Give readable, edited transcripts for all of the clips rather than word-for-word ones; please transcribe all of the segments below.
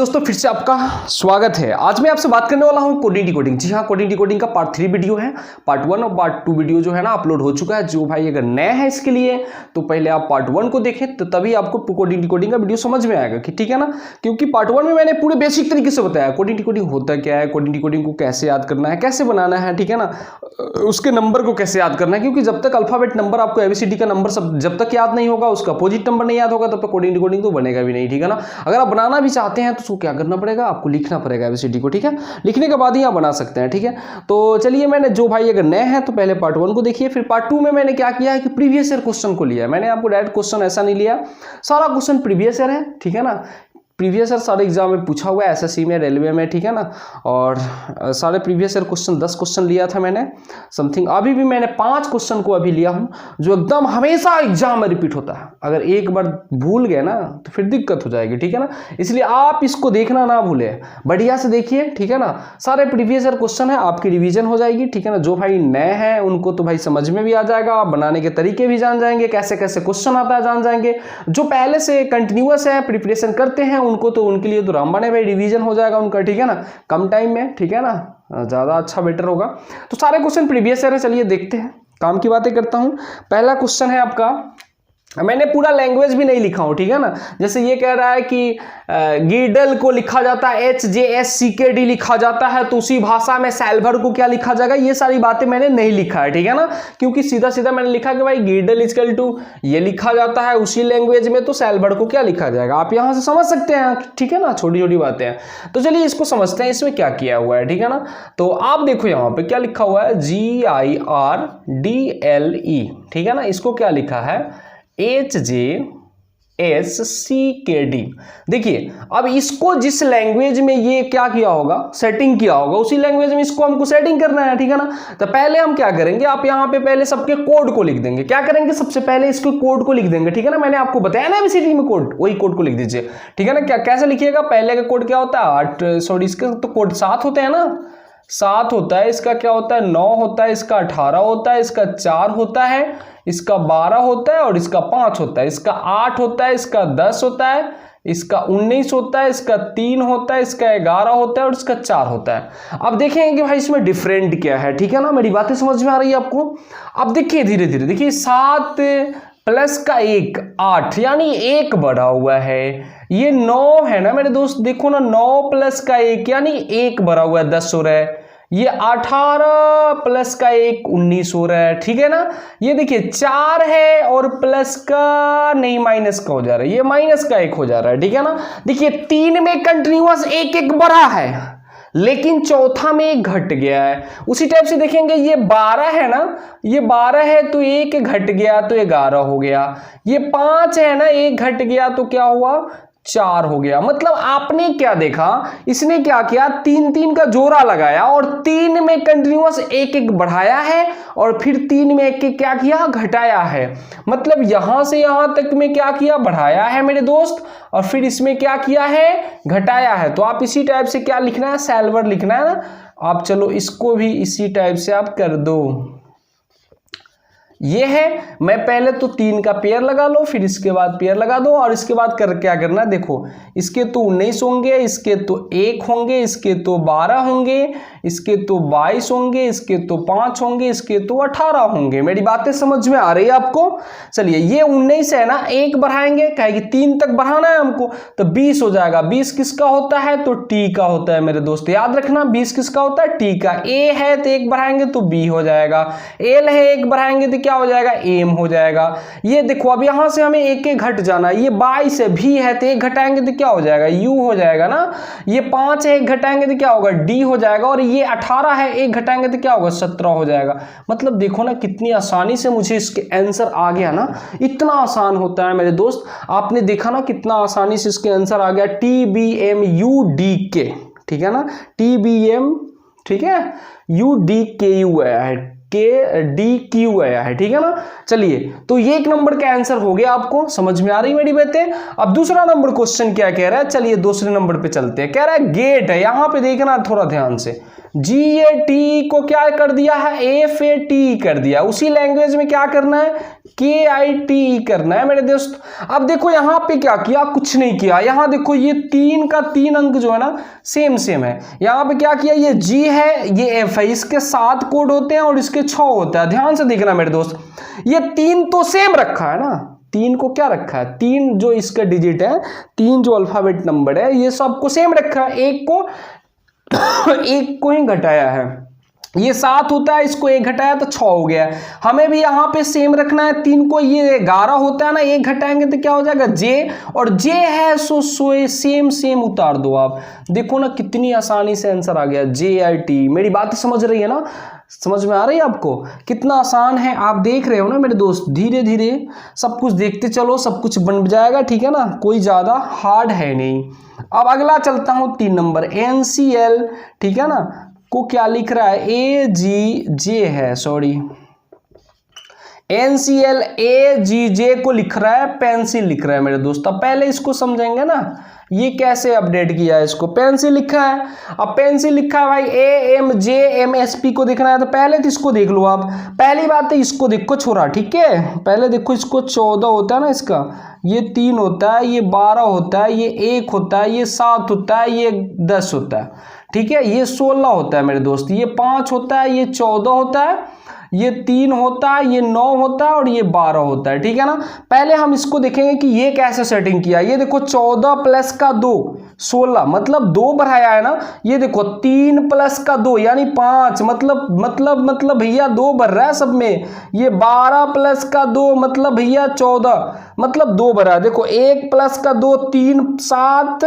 दोस्तों फिर से आपका स्वागत है। आज मैं आपसे बात करने वाला हूं कोडिंग डिकोडिंग। जी हाँ, कोडिंग डिकोडिंग का पार्ट 3 वीडियो है। पार्ट 1 और पार्ट 2 वीडियो जो है ना अपलोड हो चुका है। जो भाई अगर नए हैं इसके लिए तो पहले आप पार्ट 1 को देखें, तो तभी आपको कोडिंग डिकोडिंग का वीडियो समझ में आएगा कि ठीक है ना। क्योंकि पार्ट 1 में मैंने पूरे बेसिक तरीके से बताया कोडिंग डिकोडिंग होता क्या है, कोडिंग डिकोडिंग को कैसे याद करना है, कैसे बनाना है, ठीक है ना, उसके नंबर को कैसे याद करना है। क्योंकि जब तक अल्फाबेट नंबर आपको एबीसीडी का नंबर सब जब तक याद नहीं होगा, उसका अपोजिट नंबर नहीं याद होगा, तब तक कोडिंग डिकोडिंग तो बनेगा भी नहीं, ठीक है ना। अगर आप बनाना भी चाहते हैं तो उसको क्या करना पड़ेगा, आपको लिखना पड़ेगा एबीसीडी को, ठीक है। लिखने के बाद ही आप बना सकते हैं, ठीक है। तो चलिए, मैंने जो भाई अगर नए हैं तो पहले पार्ट 1 को देखिए। फिर पार्ट 2 में मैंने क्या किया है कि प्रीवियस ईयर क्वेश्चन को लिया है। मैंने आपको डायरेक्ट क्वेश्चन ऐसा नहीं लिया, सारा क्वेश्चन प्रीवियस ईयर है, ठीक है ना। प्रीवियस ईयर सारे एग्जाम में पूछा हुआ है, एसएससी में, रेलवे में, ठीक है ना। और सारे प्रीवियस ईयर क्वेश्चन 10 क्वेश्चन लिया था मैंने समथिंग। अभी भी मैंने 5 क्वेश्चन को अभी लिया हूं जो एकदम हमेशा एग्जाम में रिपीट होता है। अगर एक बार भूल गए ना तो फिर दिक्कत हो जाएगी, ठीक है ना। इसलिए आप इसको देखना ना भूले, बढ़िया से देखिए, ठीक है ना। सारे प्रीवियस ईयर क्वेश्चन है, आपकी रिविजन हो जाएगी, ठीक है ना। जो भाई नए हैं उनको तो भाई समझ में भी आ जाएगा, आप बनाने के तरीके भी जान जाएंगे, कैसे कैसे क्वेश्चन आता है जान जाएंगे। जो पहले से कंटिन्यूअस है, प्रिपरेशन करते हैं उनको तो उनके लिए तो रामबाण है भाई, रिवीजन हो जाएगा उनका, ठीक है ना, कम टाइम में, ठीक है ना, ज़्यादा अच्छा बेटर होगा। तो सारे क्वेश्चन प्रीवियस ईयर है। चलिए देखते हैं, काम की बातें करता हूं। पहला क्वेश्चन है आपका, मैंने पूरा लैंग्वेज भी नहीं लिखा हूं, ठीक है ना। जैसे ये कह रहा है कि गीडल को लिखा जाता है HJSCKD लिखा जाता है, तो उसी भाषा में सैल्वर को क्या लिखा जाएगा, ये सारी बातें मैंने नहीं लिखा है, ठीक है ना। क्योंकि सीधा सीधा मैंने लिखा कि भाई गीडल इक्वल टू ये लिखा जाता है उसी लैंग्वेज में, तो सैल्वर को क्या लिखा जाएगा, आप यहां से समझ सकते हैं, ठीक है ना। छोटी छोटी बातें हैं। तो चलिए इसको समझते हैं, इसमें क्या किया हुआ है, ठीक है ना। तो आप देखो यहाँ पे क्या लिखा हुआ है, GIRDLE, ठीक है ना। इसको क्या लिखा है, HJSCKD। देखिए अब इसको जिस लैंग्वेज में ये क्या किया होगा, सेटिंग किया होगा, उसी लैंग्वेज में इसको हमको सेटिंग करना है, ठीक है ना। तो पहले हम क्या करेंगे, आप यहाँ पे पहले सबके कोड को लिख देंगे। क्या करेंगे, सबसे पहले इसके कोड को लिख देंगे, ठीक है ना। मैंने आपको बताया ना एबीसीडी में कोड, वही कोड को लिख दीजिए, ठीक है ना। क्या कैसे लिखिएगा, पहले का कोड क्या होता है 8, सॉरी इसके तो कोड 7 होते हैं ना, 7 होता है, इसका क्या होता है 9 होता है, इसका 18 होता है, इसका 4 होता है, इसका 12 होता है और इसका 5 होता है, इसका 8 होता है, इसका 10 होता है, इसका 19 होता है, इसका 3 होता है, इसका 11 होता है और इसका 4 होता है। अब देखेंगे कि भाई इसमें डिफरेंट क्या है, ठीक है ना। मेरी बातें समझ में आ रही है आपको। अब देखिए धीरे धीरे, देखिए 7 प्लस का 1 8, यानी 1 बढ़ा हुआ है। ये 9 है ना मेरे दोस्त, देखो ना 9 प्लस का 1 यानी 1 बढ़ा हुआ है, 10 हो रहा है। ये 18 प्लस का 1 19 हो रहा है, ठीक है ना। ये देखिए 4 है और प्लस का नहीं माइनस का हो जा रहा है, ये माइनस का 1 हो जा रहा है, ठीक है ना। देखिए 3 में कंटिन्यूअस 1 बढ़ा है, लेकिन चौथा में 1 घट गया है। उसी टाइप से देखेंगे ये 12 है ना, ये 12 है तो 1 घट गया तो 11 हो गया। ये 5 है ना, 1 घट गया तो क्या हुआ 4 हो गया। मतलब आपने क्या देखा, इसने क्या किया, 3 का जोड़ा लगाया और 3 में कंटिन्यूअस 1 बढ़ाया है और फिर 3 में 1 क्या किया, घटाया है। मतलब यहां से यहां तक में क्या किया, बढ़ाया है मेरे दोस्त, और फिर इसमें क्या किया है, घटाया है। तो आप इसी टाइप से क्या लिखना है, सैल्वर लिखना है ना। आप चलो इसको भी इसी टाइप से आप कर दो। ये है, मैं पहले तो 3 का पेयर लगा लो, फिर इसके बाद पेयर लगा दो, और इसके बाद क्या करना है, देखो इसके तो 19 होंगे, इसके तो 1 होंगे, इसके तो 12 होंगे, इसके तो 22 होंगे, इसके तो 5 होंगे, इसके तो 18 होंगे। मेरी बातें समझ में आ रही है आपको। चलिए ये 19 है ना, 1 बढ़ाएंगे, कहेगी 3 तक बढ़ाना है हमको, तो 20 हो जाएगा। 20 किसका होता है, तो टी का होता है मेरे दोस्त, याद रखना 20 किसका होता है, टी का। ए है तो 1 बढ़ाएंगे तो बी हो जाएगा, एल है 1 बढ़ाएंगे तो क्या हो जाएगा, एम हो जाएगा। ये देखो अब यहां से हमें 1 घट जाना है, ये 22 है, भी है तो 1 घटाएंगे तो क्या हो जाएगा, यू हो जाएगा ना। ये 5 है, 1 घटाएंगे तो क्या होगा, डी हो जाएगा। और ये 18 है, 1 घटाएंगे तो क्या होगा, 17 हो जाएगा। मतलब देखो ना कितनी आसानी से मुझे इसके आंसर आ गया ना। इतना आसान होता है मेरे दोस्त, आपने देखा ना कितना आसानी से इसके आंसर आ गया। TBMUDK, ठीक है ना, TBM, ठीक है, UDKU आया है, KDQ आया है, ठीक है ना। चलिए तो ये 1 नंबर का आंसर हो गया, आपको समझ में आ रही मेरी बातें। अब दूसरा नंबर क्वेश्चन क्या कह रहा है, चलिए दूसरे नंबर पे चलते हैं। कह रहा है गेट है, यहां पे देखना थोड़ा ध्यान से, GAT को क्या कर दिया है, FAT कर दिया। उसी लैंग्वेज में क्या करना है, KITE करना है मेरे दोस्त। अब देखो यहाँ पे क्या किया, कुछ नहीं किया। यहाँ देखो ये 3 का 3 अंक जो है ना सेम सेम है। यहाँ पे क्या किया, ये G है, ये F है, इसके 7 कोड होते हैं और इसके 6 होता है। ध्यान से देखना मेरे दोस्त, ये 3 तो सेम रखा है ना, 3 को क्या रखा है, 3 जो इसका डिजिट है, 3 जो अल्फाबेट नंबर है, ये सबको सेम रखा है। एक को ही घटाया है, ये 7 होता है, इसको 1 घटाया तो 6 हो गया। हमें भी यहाँ पे सेम रखना है 3 को, ये 11 होता है ना, 1 घटाएंगे तो क्या हो जाएगा J, और J है सो सेम सेम उतार दो आप। देखो ना कितनी आसानी से आंसर आ गया, JIT। मेरी बात समझ रही है ना, समझ में आ रही है आपको, कितना आसान है। आप देख रहे हो ना मेरे दोस्त, धीरे धीरे सब कुछ देखते चलो, सब कुछ बन जाएगा, ठीक है ना, कोई ज़्यादा हार्ड है नहीं। अब अगला चलता हूँ 3 नंबर, NCL, ठीक है ना, को क्या लिख रहा है, AGJ है, सॉरी, NCL AGJ को लिख रहा है, पेंसिल लिख रहा है मेरे दोस्त। अब पहले इसको समझेंगे ना, ये कैसे अपडेट किया है, इसको पेंसिल लिखा है। अब पेंसिल लिखा है भाई, AMJMSP को देखना है, तो पहले तो इसको देख लो आप। पहली बात है इसको देखो छोरा, ठीक है, पहले देखो इसको 14 होता है ना, इसका ये 3 होता है, ये 12 होता है, ये 1 होता है, ये 7 होता है, ये 10 होता है, ठीक है, ये 16 होता है मेरे दोस्त, ये 5 होता है, ये 14 होता है, ये 3 होता है, ये 9 होता है और ये 12 होता है, ठीक है ना। पहले हम इसको देखेंगे कि ये कैसे सेटिंग किया। ये देखो 14 प्लस का 2 16, मतलब 2 बढ़ाया है ना। ये देखो 3 प्लस का 2 यानी 5, मतलब भैया 2 बढ़ रहा है सब में। ये 12 प्लस का 2 मतलब भैया 14, मतलब 2 बढ़ रहा है। देखो 1 प्लस का 2 3, 7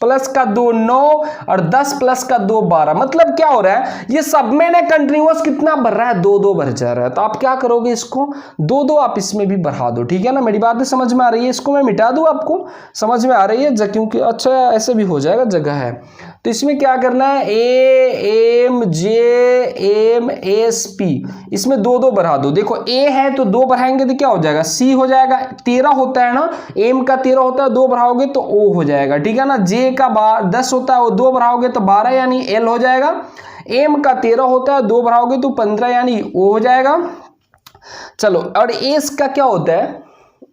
प्लस का 2 9 और 10 प्लस का 2 12, मतलब क्या हो रहा है, ये सब में ने कंटिन्यूअस कितना बढ़ रहा है, 2 2 बढ़ जा रहा है। तो आप क्या करोगे, इसको 2 2 आप इसमें भी बढ़ा दो, ठीक है ना। मेरी बातें समझ में आ रही है, इसको मैं मिटा दूं, आपको समझ में आ रही है, क्योंकि अच्छा ऐसे भी हो जाएगा, जगह है। तो इसमें क्या करना है, AMJMSP, इसमें 2 2 बढ़ा दो। देखो A है तो 2 बढ़ाएंगे तो क्या हो जाएगा, C हो जाएगा। 13 होता है ना, M का 13 होता है, 2 बढ़ाओगे तो O हो जाएगा, ठीक है ना। J का 10 होता है, वो 2 बढ़ाओगे तो 12 यानी L हो जाएगा। M का 13 होता है, 2 बढ़ाओगे तो 15 यानी O हो जाएगा। चलो, और S का क्या होता है,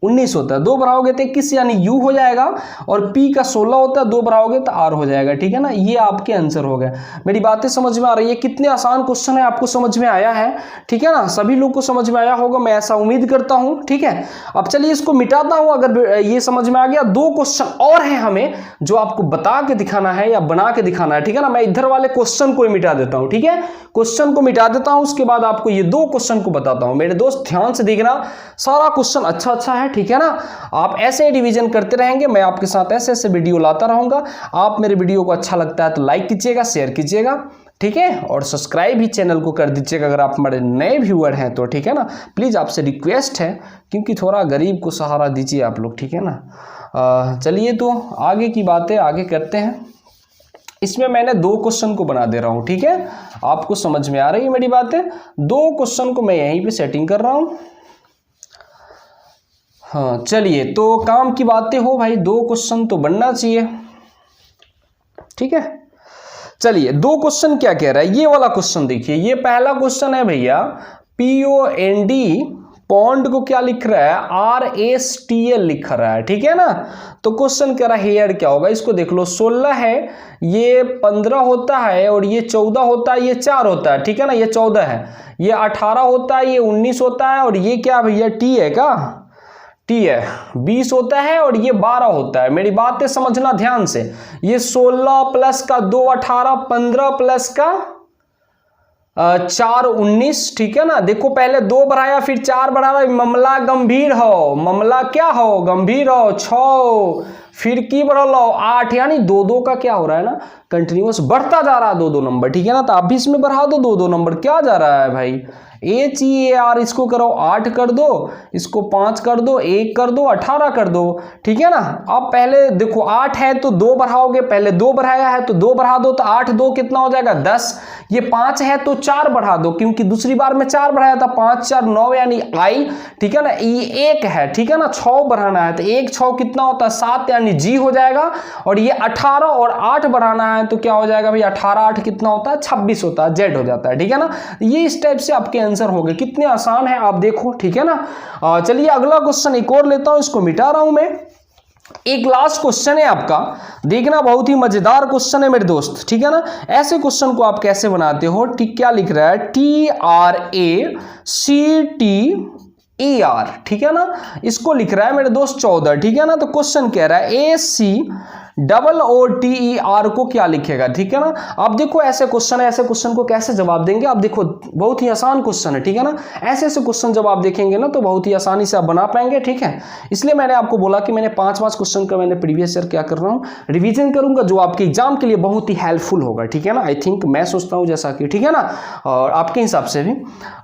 19 होता है, 2 बढ़ाओगे तो 21 यानी U हो जाएगा। और P का 16 होता है, 2 बढ़ाओगे तो R हो जाएगा, ठीक है ना। ये आपके आंसर हो गए। मेरी बातें समझ में आ रही है, कितने आसान क्वेश्चन है, आपको समझ में आया है, ठीक है ना। सभी लोग को समझ में आया होगा, मैं ऐसा उम्मीद करता हूं, ठीक है। अब चलिए इसको मिटाता हूं, अगर ये समझ में आ गया। 2 क्वेश्चन और है हमें जो आपको बता के दिखाना है या बना के दिखाना है, ठीक है ना। मैं इधर वाले क्वेश्चन को मिटा देता हूं, ठीक है, क्वेश्चन को मिटा देता हूं, उसके बाद आपको ये 2 क्वेश्चन को बताता हूं। मेरे दोस्त ध्यान से देखना, सारा क्वेश्चन अच्छा है, ठीक है ना। आप ऐसे रिवीजन करते रहेंगे, मैं आपके साथ ऐसे वीडियो लाता रहूंगा। आप मेरे वीडियो को अच्छा लगता है तो लाइक कीजिएगा, शेयर कीजिएगा, ठीक है, और सब्सक्राइब भी चैनल को कर दीजिएगा अगर आप हमारे नए व्यूअर हैं तो, ठीक है ना। प्लीज़ आपसे रिक्वेस्ट है, क्योंकि थोड़ा गरीब को सहारा दीजिए आप लोग, ठीक है ना। चलिए तो आगे की बातें आगे करते हैं। इसमें मैंने 2 क्वेश्चन को बना दे रहा हूं, ठीक है, आपको समझ में आ रही है मेरी बातें। 2 क्वेश्चन को मैं यहीं पे सेटिंग कर रहा हूं। हाँ चलिए, तो काम की बातें हो भाई, 2 क्वेश्चन तो बनना चाहिए, ठीक है। चलिए 2 क्वेश्चन क्या कह रहा है, ये वाला क्वेश्चन देखिए। ये पहला क्वेश्चन है भैया, POND, पॉन्ड को क्या लिख रहा है, RSTL लिख रहा है, ठीक है ना। तो क्वेश्चन कह रहा है हेयर क्या होगा, इसको देख लो। 16 है, ये 15 होता है, और ये 14 होता है, ये 4 होता है, ठीक है ना। ये 14 है, ये 18 होता है, ये 19 होता है, और ये क्या भैया T है का, T है, 20 होता है, और ये 12 होता है। मेरी बातें समझना ध्यान से। ये 16 प्लस का 2 18, 15 प्लस का 4 19, ठीक है ना। देखो पहले 2 बढ़ाया, फिर 4 बढ़ाया, मामला गंभीर हो, मामला क्या हो, गंभीर हो। 6 फिर की बढ़ल 8, यानी 2 2 का क्या हो रहा है ना, कंटिन्यूअस बढ़ता जा रहा है 2 2 नंबर, ठीक है ना। तो आप भी इसमें बढ़ा दो 2 2 नंबर, क्या जा रहा है भाई, HEAR, इसको करो 8 कर दो, इसको 5 कर दो, 1 कर दो, 18 कर दो, ठीक है ना। अब पहले देखो 8 है तो 2 बढ़ाओगे, पहले 2 बढ़ाया है तो 2 बढ़ा दो, तो 8 2 कितना हो जाएगा 10। ये 5 है तो 4 बढ़ा दो, क्योंकि दूसरी बार में 4 बढ़ाया था, 5 4 9 यानी I, ठीक है ना। ये 1 है, ठीक है ना, 6 बढ़ाना है तो 1 6 कितना होता है 7 यानी G हो जाएगा। और ये 18 और 8 बढ़ाना है तो क्या हो जाएगा भाई, 18 8 कितना होता है 26 होता है, Z हो जाता है, ठीक है ना। ये इस टाइप से आपके आंसर हो गए। कितने आसान है आप देखो, ठीक है ना। चलिए अगला क्वेश्चन एक और लेता हूं, इसको मिटा रहा हूं मैं। एक लास्ट क्वेश्चन है आपका, देखना बहुत ही मजेदार क्वेश्चन है मेरे दोस्त, ठीक है ना। ऐसे क्वेश्चन को आप कैसे बनाते हो, ठीक, क्या लिख रहा है, TRACTER, ठीक है ना, इसको लिख रहा है मेरे दोस्त 14, ठीक है ना। तो क्वेश्चन कह रहा है ACOOTER को क्या लिखेगा, ठीक है ना। आप देखो ऐसे क्वेश्चन है, ऐसे क्वेश्चन को कैसे जवाब देंगे आप देखो, बहुत ही आसान क्वेश्चन है, ठीक है ना। ऐसे ऐसे क्वेश्चन जब आप देखेंगे ना तो बहुत ही आसानी से आप बना पाएंगे, ठीक है। इसलिए मैंने आपको बोला कि मैंने 5 क्वेश्चन का मैंने प्रीवियस ईयर क्या कर रहा हूँ, रिवीजन करूंगा, जो आपके एग्जाम के लिए बहुत ही हेल्पफुल होगा, ठीक है ना। आई थिंक मैं सोचता हूँ जैसा कि, ठीक है ना, और आपके हिसाब से भी।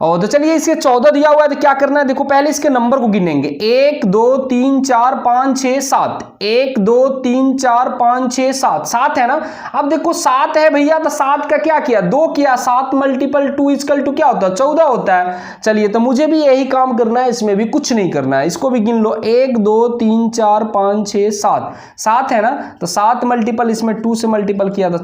और तो चलिए इसके 14 दिया हुआ है, तो क्या करना है, देखो पहले इसके नंबर को गिनेंगे, 1 2 3 4 5 6 7, 1 2 3 4 5 6 7, 7 है ना। अब देखो 7 है भैया, तो 7 का क्या किया, 2 किया, 7 मल्टीपल 2 इक्वल टू क्या होता है, 14 होता है। चलिए तो मुझे भी यही काम करना है, इसमें भी कुछ नहीं करना है, इसको भी गिन लो, 1 2 3 4 5 6 7, 7 है ना। तो 7 मल्टीपल इसमें 2 से मल्टीपल किया था,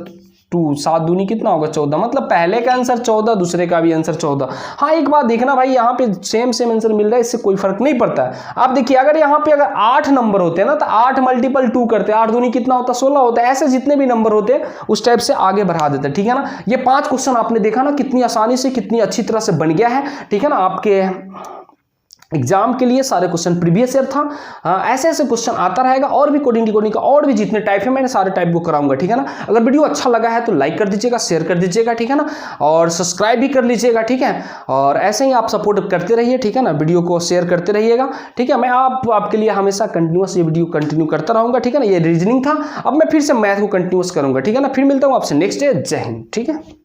2 7 दूनी कितना होगा 14, मतलब पहले का आंसर 14, दूसरे का भी आंसर 14। हाँ एक बात देखना भाई, यहाँ पे सेम आंसर मिल रहा है, इससे कोई फर्क नहीं पड़ता है। आप देखिए अगर यहाँ पे अगर 8 नंबर होते हैं ना, तो 8 मल्टीपल 2 करते, 8 दूनी कितना होता, 16 होता है। ऐसे जितने भी नंबर होते हैं उस टाइप से आगे बढ़ा देते, ठीक है ना। ये 5 क्वेश्चन आपने देखा ना कितनी आसानी से, कितनी अच्छी तरह से बन गया है, ठीक है ना। आपके एग्जाम के लिए सारे क्वेश्चन प्रीवियस ईयर था। ऐसे ऐसे क्वेश्चन आता रहेगा, और भी कोडिंग डिकोडिंग का और भी जितने टाइप है मैंने सारे टाइप को कराऊंगा, ठीक है ना। अगर वीडियो अच्छा लगा है तो लाइक कर दीजिएगा, शेयर कर दीजिएगा, ठीक है ना, और सब्सक्राइब भी कर लीजिएगा, ठीक है। और ऐसे ही आप सपोर्ट करते रहिए, ठीक है ना, वीडियो को शेयर करते रहिएगा, ठीक है। मैं आपके लिए हमेशा कंटिन्यूस ये वीडियो कंटिन्यू करता रहूंगा, ठीक है ना। ये रीजनिंग था, अब मैं फिर से मैथ को कंटिन्यूस करूंगा, ठीक है ना। फिर मिलता हूँ आपसे नेक्स्ट डे। जय हिंद, ठीक है।